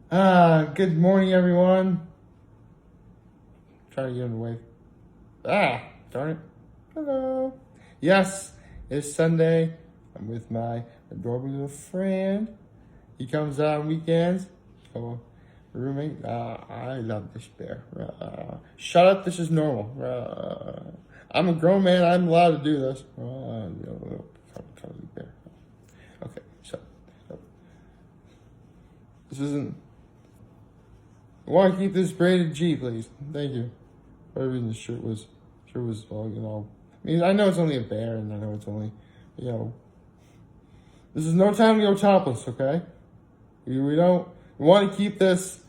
Good morning, everyone. Trying to get him away. Darn it. Hello. Yes, it's Sunday. I'm with my adorable little friend. He comes out on weekends. So, roommate. I love this bear. Shut up. This is normal. I'm a grown man. I'm allowed to do this. Cuddly bear. Okay, so this isn't. I want to keep this braided G, please. Thank you. Whatever reason the shirt was all. I mean, I know it's only a bear, and I know it's only, this is no time to go topless, okay? We want to keep this.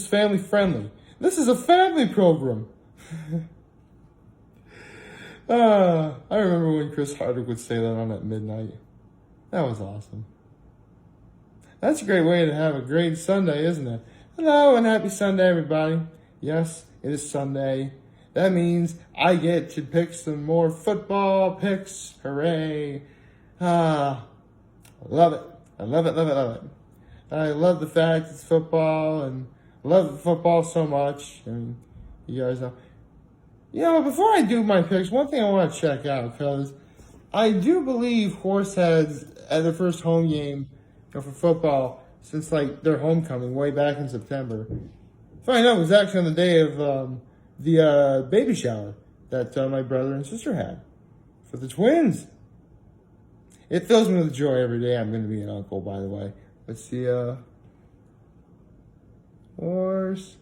Family friendly. This is a family program. I remember when Chris Hardwick would say that on at midnight. That was awesome. That's a great way to have a great Sunday, isn't it? Hello and happy Sunday, everybody. Yes, it is Sunday. That means I get to pick some more football picks. Hooray. Love it. I love it. I love the fact it's football and I love football so much. I mean, you guys know. Before I do my picks, one thing I want to check out, because I do believe Horseheads at their first home game for football since their homecoming way back in September. Find out it was actually on the day of the baby shower that my brother and sister had for the twins. It fills me with joy every day. I'm going to be an uncle, by the way. Let's see. Horseheads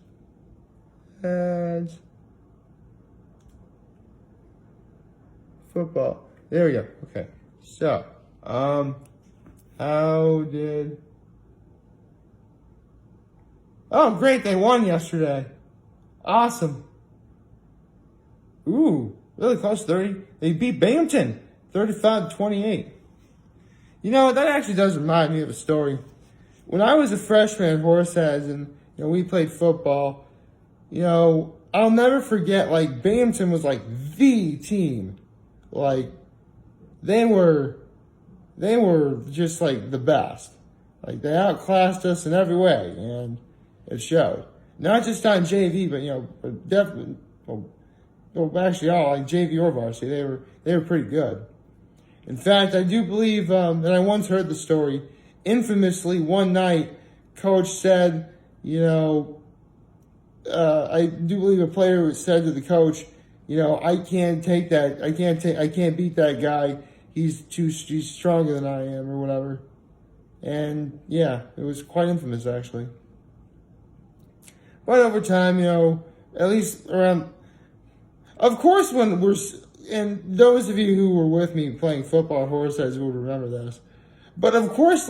football. There we go. Okay. So, how did... Oh, great. They won yesterday. Awesome. Ooh, really close. 30. They beat Binghamton 35-28. That actually does remind me of a story. When I was a freshman at Horseheads and, we played football, I'll never forget, Binghamton was the team. They were just the best. They outclassed us in every way, and it showed. Not just on JV, but definitely, actually all JV or varsity, they were pretty good. In fact, I do believe, and I once heard the story, infamously one night, coach said, I do believe a player said to the coach, I can't take that. I can't beat that guy. He's stronger than I am, or whatever. And yeah, it was quite infamous actually. But over time, at least around, of course, and those of you who were with me playing football at Horseheads will remember this. But of course,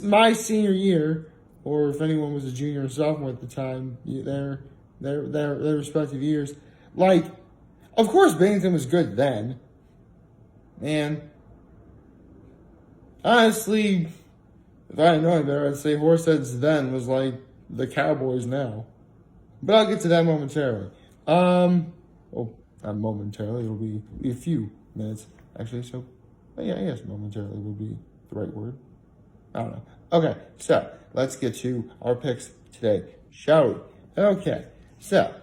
my senior year, or if anyone was a junior or sophomore at the time, their respective years, of course, Bennington was good then. And honestly, if I didn't know any better, I'd say Horseheads then was the Cowboys now. But I'll get to that momentarily. Not momentarily, it'll be a few minutes, actually. So, yeah, I guess momentarily would be the right word. I don't know. Okay, so let's get to our picks today, shall we? Okay, so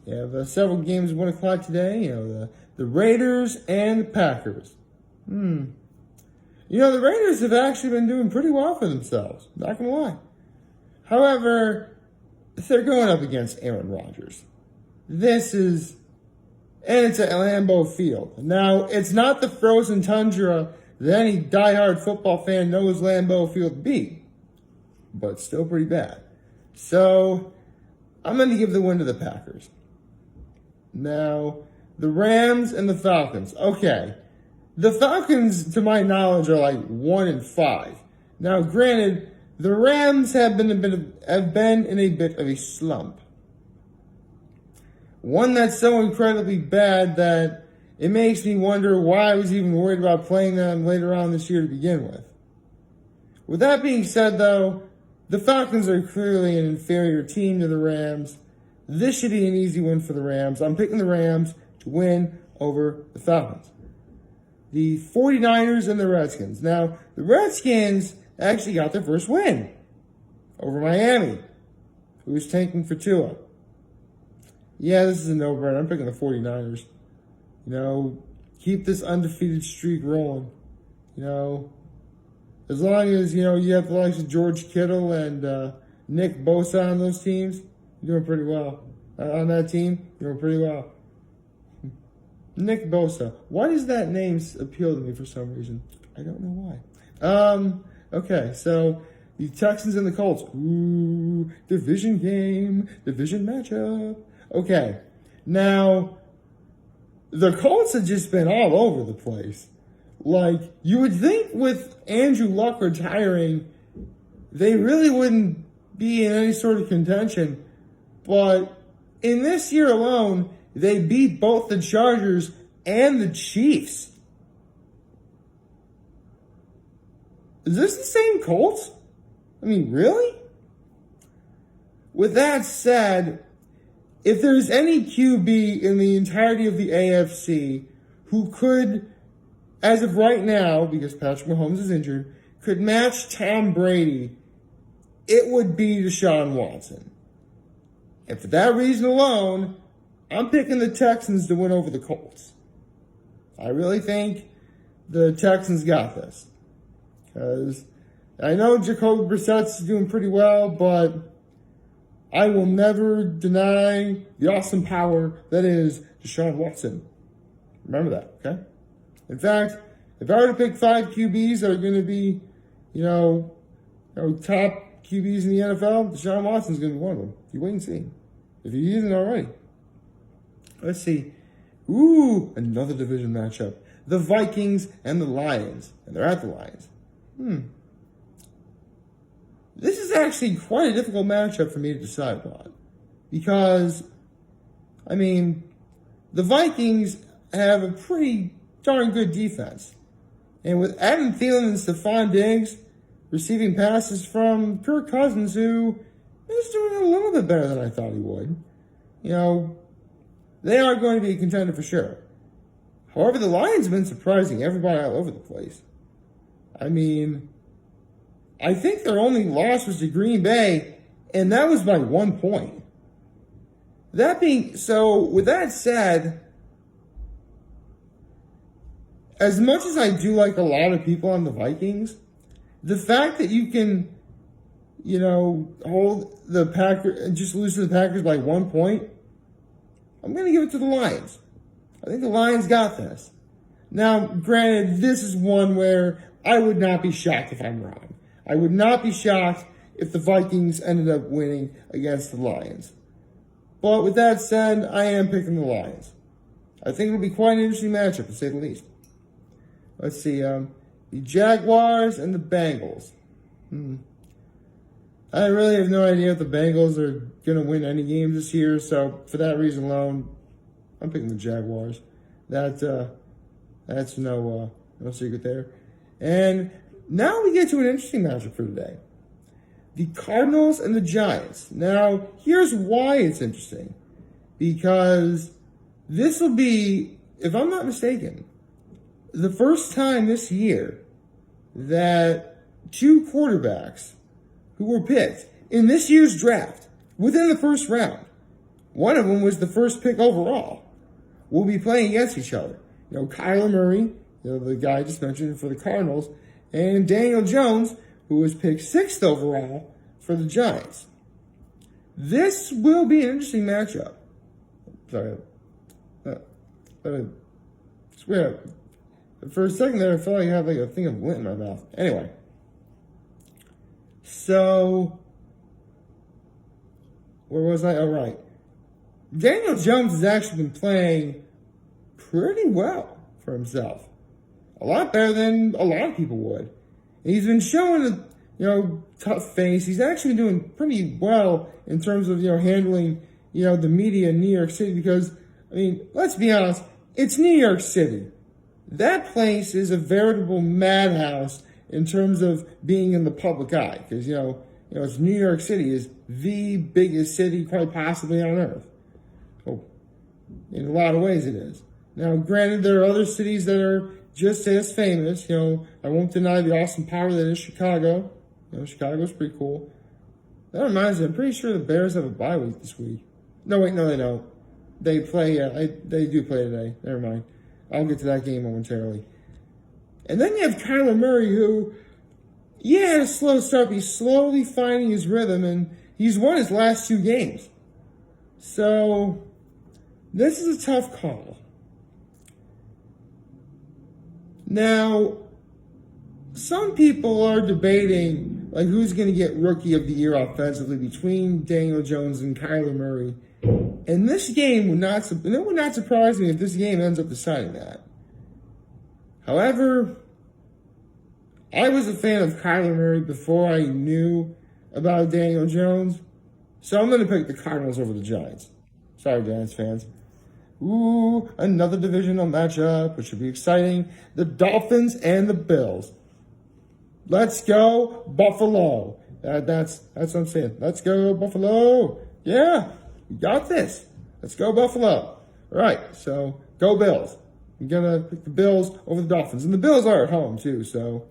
we have several games at 1 o'clock today. The Raiders and the Packers. The Raiders have actually been doing pretty well for themselves. Not gonna lie. However, they're going up against Aaron Rodgers. And it's at Lambeau Field. Now, it's not the frozen tundra that any diehard football fan knows Lambeau Field to be, but it's still pretty bad. So, I'm going to give the win to the Packers. Now, the Rams and the Falcons. Okay, the Falcons, to my knowledge, are 1-5. Now, granted, the Rams have been in a bit of a slump. One that's so incredibly bad that it makes me wonder why I was even worried about playing them later on this year to begin with. With that being said, though, the Falcons are clearly an inferior team to the Rams. This should be an easy win for the Rams. I'm picking the Rams to win over the Falcons. The 49ers and the Redskins. Now, the Redskins actually got their first win over Miami, who's tanking for Tua. Yeah, this is a no-brainer. I'm picking the 49ers. You know, keep this undefeated streak rolling. You know, as long as, you know, you have the likes of George Kittle and Nick Bosa on those teams, you're doing pretty well. On that team, you're doing pretty well. Nick Bosa. Why does that name appeal to me for some reason? I don't know why. Okay, so the Texans and the Colts. Ooh, division game, division matchup. Okay, now, the Colts have just been all over the place. Like, you would think with Andrew Luck retiring, they really wouldn't be in any sort of contention. But in this year alone, they beat both the Chargers and the Chiefs. Is this the same Colts? I mean, really? With that said, if there's any QB in the entirety of the AFC who could, as of right now, because Patrick Mahomes is injured, could match Tom Brady, it would be Deshaun Watson. And for that reason alone, I'm picking the Texans to win over the Colts. I really think the Texans got this. Because I know Jacoby Brissett's doing pretty well, but I will never deny the awesome power that is Deshaun Watson. Remember that, okay? In fact, if I were to pick 5 QBs that are going to be, top QBs in the NFL, Deshaun Watson's going to be one of them. You wait and see. If he isn't already. Let's see. Ooh, another division matchup. The Vikings and the Lions. And they're at the Lions. This is actually quite a difficult matchup for me to decide on. Because, the Vikings have a pretty darn good defense. And with Adam Thielen and Stephon Diggs receiving passes from Kirk Cousins, who is doing a little bit better than I thought he would, they are going to be a contender for sure. However, the Lions have been surprising everybody all over the place. I think their only loss was to Green Bay, and that was by 1 point. With that said, as much as I do like a lot of people on the Vikings, the fact that you can, hold the Packers and just lose to the Packers by 1 point, I'm going to give it to the Lions. I think the Lions got this. Now, granted, this is one where I would not be shocked if I'm wrong. I would not be shocked if the Vikings ended up winning against the Lions. But with that said, I am picking the Lions. I think it'll be quite an interesting matchup, to say the least. Let's see, the Jaguars and the Bengals. I really have no idea if the Bengals are going to win any games this year, so for that reason alone, I'm picking the Jaguars. That's no secret there. And now we get to an interesting matchup for today. The Cardinals and the Giants. Now, here's why it's interesting. Because this will be, if I'm not mistaken, the first time this year that 2 quarterbacks who were picked in this year's draft within the first round, one of them was the first pick overall, will be playing against each other. Kyler Murray, the guy I just mentioned for the Cardinals, and Daniel Jones, who was picked 6th overall for the Giants. This will be an interesting matchup. Sorry. I swear, for a second there, I felt like I had a thing of lint in my mouth. Anyway. So, where was I? Oh, right. Daniel Jones has actually been playing pretty well for himself. A lot better than a lot of people would. And he's been showing a, tough face. He's actually doing pretty well in terms of, handling, the media in New York City because, let's be honest, it's New York City. That place is a veritable madhouse in terms of being in the public eye. Because, it's New York City is the biggest city quite possibly on earth. Oh, in a lot of ways it is. Now, granted, there are other cities that are just as famous. I won't deny the awesome power that is Chicago. Chicago's pretty cool. That reminds me, I'm pretty sure the Bears have a bye week this week. No, wait, no, they don't. They play, they do play today. Never mind. I'll get to that game momentarily. And then you have Kyler Murray, who, had a slow start, but he's slowly finding his rhythm, and he's won his last 2 games. So, this is a tough call. Now, some people are debating like who's going to get Rookie of the Year offensively between Daniel Jones and Kyler Murray. And this game would not surprise me if this game ends up deciding that. However, I was a fan of Kyler Murray before I knew about Daniel Jones, so I'm going to pick the Cardinals over the Giants. Sorry, Giants fans. Ooh, another divisional matchup, which should be exciting. The Dolphins and the Bills. Let's go, Buffalo. That's what I'm saying. Let's go, Buffalo. Yeah, we got this. Let's go, Buffalo. All right, so go Bills. I'm going to pick the Bills over the Dolphins. And the Bills are at home, too, so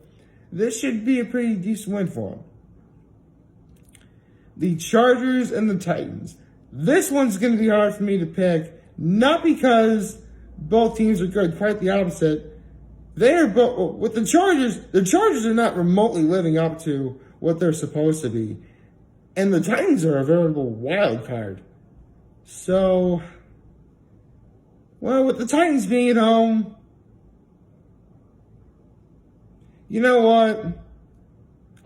this should be a pretty decent win for them. The Chargers and the Titans. This one's going to be hard for me to pick. Not because both teams are good, quite the opposite. They are both, with the Chargers are not remotely living up to what they're supposed to be. And the Titans are a veritable wild card. So, well, with the Titans being at home, you know what?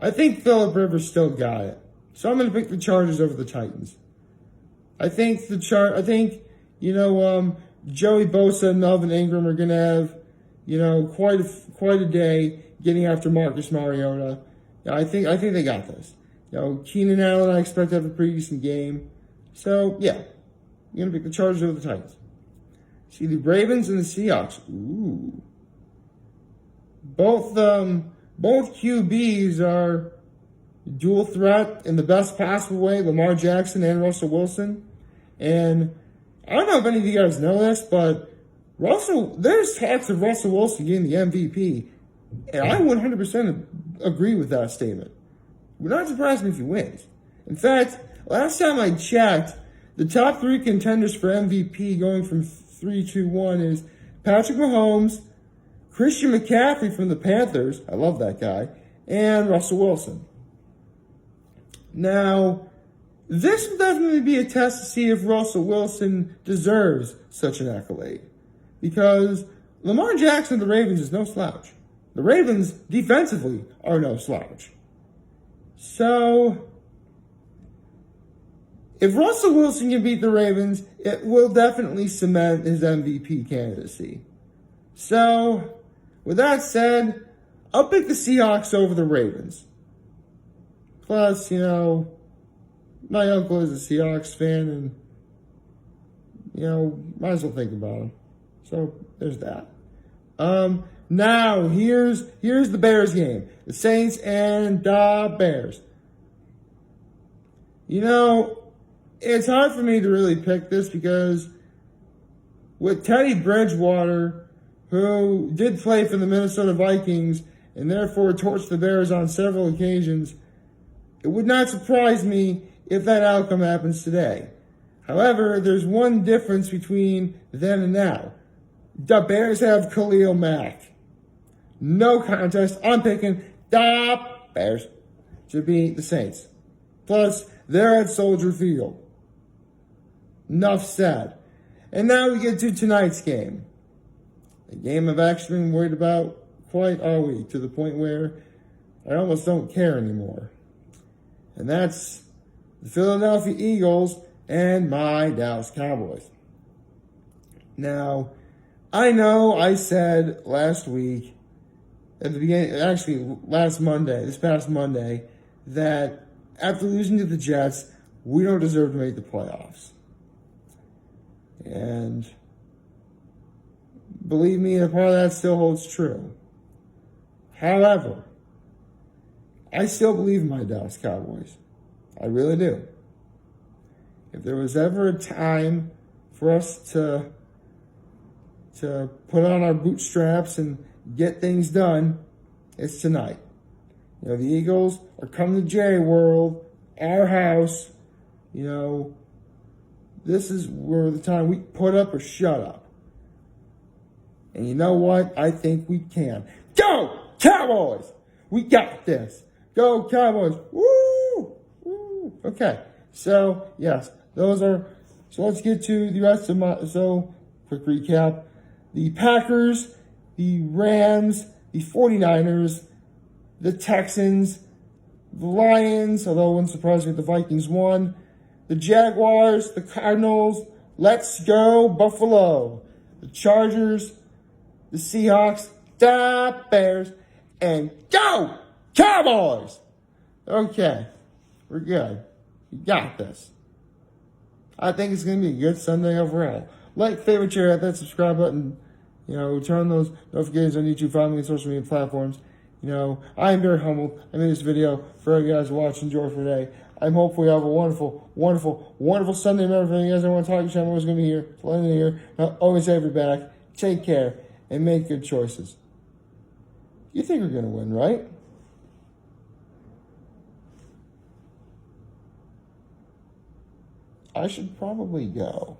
I think Phillip Rivers still got it. So I'm going to pick the Chargers over the Titans. I think Joey Bosa and Melvin Ingram are going to have, quite a day getting after Marcus Mariota. I think they got this. Keenan Allen, I expect to have a pretty decent game. So, yeah, I'm going to pick the Chargers over the Titans. See, the Ravens and the Seahawks. Ooh. Both QBs are dual threat in the best possible way, Lamar Jackson and Russell Wilson. And I don't know if any of you guys know this, but there's talks of Russell Wilson getting the MVP. And I 100% agree with that statement. Would not surprise me if he wins. In fact, last time I checked, the top 3 contenders for MVP going from 3-2-1 is Patrick Mahomes, Christian McCaffrey from the Panthers, I love that guy, and Russell Wilson. Now, this will definitely be a test to see if Russell Wilson deserves such an accolade. Because Lamar Jackson of the Ravens is no slouch. The Ravens, defensively, are no slouch. So, if Russell Wilson can beat the Ravens, it will definitely cement his MVP candidacy. So, with that said, I'll pick the Seahawks over the Ravens. Plus, my uncle is a Seahawks fan, and, might as well think about him. So, there's that. Now, here's the Bears game. The Saints and the Bears. It's hard for me to really pick this because with Teddy Bridgewater, who did play for the Minnesota Vikings and therefore torched the Bears on several occasions, it would not surprise me if that outcome happens today. However, there's one difference between then and now. The Bears have Khalil Mack. No contest. I'm picking the Bears to beat the Saints. Plus, they're at Soldier Field. Enough said. And now we get to tonight's game. A game I've actually been worried about quite all week, to the point where I almost don't care anymore. And that's the Philadelphia Eagles and my Dallas Cowboys. Now, I know I said last week, at the beginning, actually this past Monday, that after losing to the Jets, we don't deserve to make the playoffs. And believe me, a part of that still holds true. However, I still believe in my Dallas Cowboys. I really do. If there was ever a time for us to put on our bootstraps and get things done, it's tonight. The Eagles are coming to Jerry World our house. You know, this is where the time we put up or shut up. And you know what? I think we can. Go Cowboys! We got this. Go Cowboys! Woo! Woo! Okay. So, yes, those are... So let's get to the rest of my... So, quick recap. The Packers, the Rams, the 49ers, the Texans, the Lions, although it wouldn't surprise me if the Vikings won, the Jaguars, the Cardinals, let's go Buffalo, the Chargers, the Seahawks, the Bears, and go Cowboys! Okay, we're good. We got this. I think it's going to be a good Sunday overall. Like, favorite, share, hit that subscribe button. You know, turn on those notifications on YouTube, follow me on social media platforms. You know, I am very humbled. I made this video for you guys to watch and enjoy for today. I'm hopeful you have a wonderful, wonderful, wonderful Sunday. Remember, if you guys ever want to talk to I'm always going to be here. So let me here. I'll always have your back. Take care and make good choices. You think we're going to win, right? I should probably go.